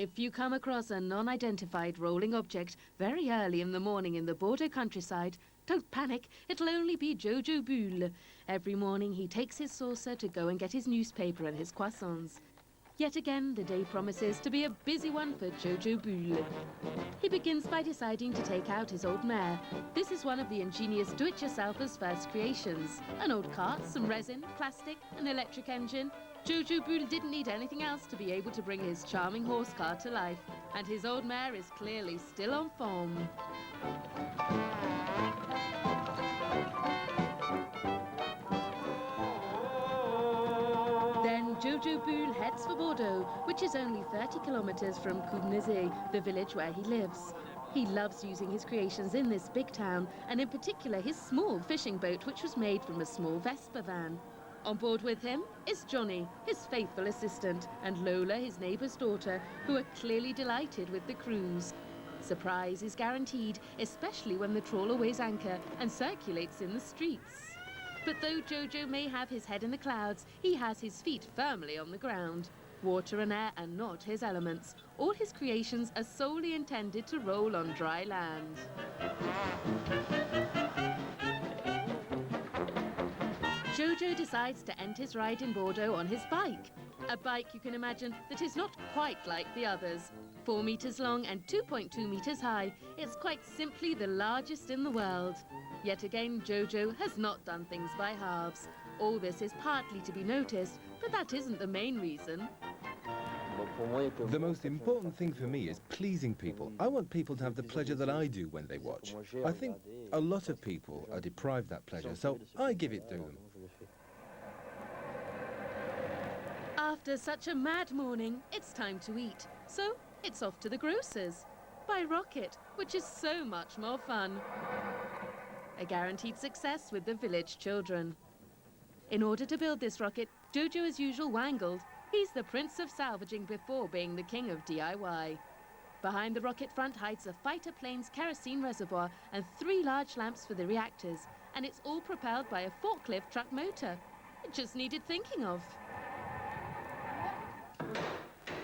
If you come across a non-identified rolling object very early in the morning in the Bordeaux countryside, don't panic, it'll only be JOJOBULLE. Every morning he takes his saucer to go and get his newspaper and his croissants. Yet again, the day promises to be a busy one for JOJOBULLE. He begins by deciding to take out his old mare. This is one of the ingenious do-it-yourselfer's first creations. An old cart, some resin, plastic, an electric engine. JOJOBULLE didn't need anything else to be able to bring his charming horse car to life, and his old mare is clearly still on form. Then JOJOBULLE heads for Bordeaux, which is only 30 kilometers from Cubnezais, the village where he lives. He loves using his creations in this big town, and in particular his small fishing boat, which was made from a small Vespa van. On board with him is Johnny, his faithful assistant, and Lola, his neighbour's daughter, who are clearly delighted with the cruise. Surprise is guaranteed, especially when the trawler weighs anchor and circulates in the streets. But though Jojo may have his head in the clouds, he has his feet firmly on the ground. Water and air are not his elements. All his creations are solely intended to roll on dry land. Jojo decides to end his ride in Bordeaux on his bike. A bike, you can imagine, that is not quite like the others. 4 meters long and 2.2 meters high, it's quite simply the largest in the world. Yet again, Jojo has not done things by halves. All this is partly to be noticed, but that isn't the main reason. The most important thing for me is pleasing people. I want people to have the pleasure that I do when they watch. I think a lot of people are deprived that pleasure, so I give it to them. After such a mad morning, it's time to eat. So it's off to the grocer's. By rocket, which is so much more fun. A guaranteed success with the village children. In order to build this rocket, Jojo as usual wangled. He's the prince of salvaging before being the king of DIY. Behind the rocket front hides a fighter plane's kerosene reservoir and 3 large lamps for the reactors, and it's all propelled by a forklift truck motor. It just needed thinking of.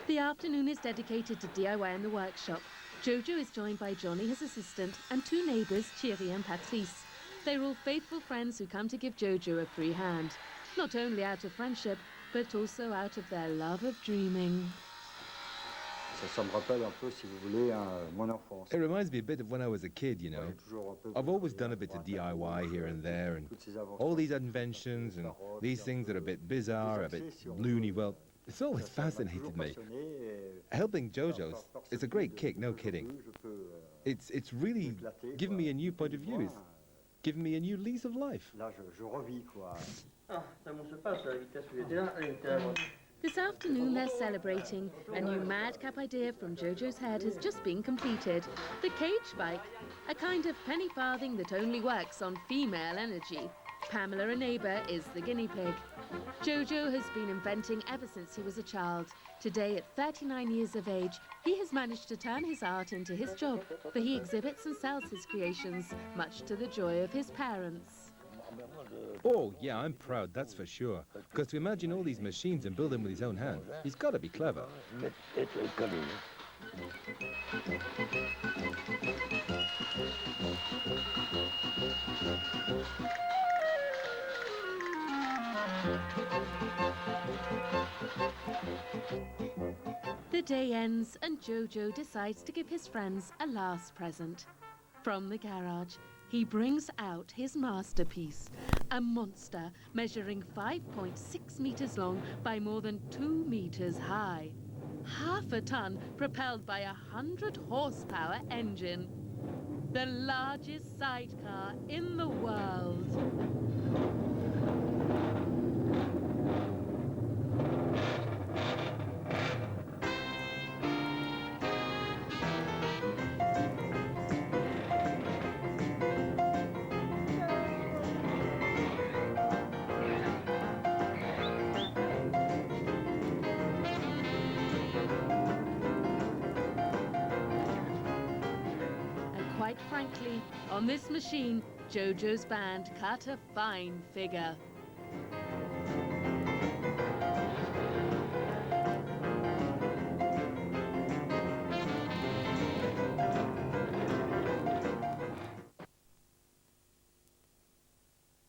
The afternoon is dedicated to DIY in the workshop. Jojo is joined by Johnny, his assistant, and 2 neighbours, Thierry and Patrice. They're all faithful friends who come to give Jojo a free hand, not only out of friendship, but also out of their love of dreaming. It reminds me a bit of when I was a kid, you know. I've always done a bit of DIY here and there, and all these inventions and these things that are a bit bizarre, a bit loony, well, it's always fascinated me. Helping Jojo's, it's a great kick, no kidding. It's really given me a new point of view. It's given me a new lease of life. This afternoon they're celebrating. A new madcap idea from Jojo's head has just been completed. The cage bike, a kind of penny farthing that only works on female energy. Pamela, a neighbour, is the guinea pig. Jojo has been inventing ever since he was a child. Today, at 39 years of age, he has managed to turn his art into his job, for he exhibits and sells his creations, much to the joy of his parents. Oh, yeah, I'm proud, that's for sure. Because to imagine all these machines and build them with his own hands, he's got to be clever. The day ends and Jojo decides to give his friends a last present. From the garage, he brings out his masterpiece, a monster measuring 5.6 meters long by more than 2 meters high. Half a ton propelled by a 100 horsepower engine. The largest sidecar in the world. Quite frankly, on this machine, Jojo's band cut a fine figure.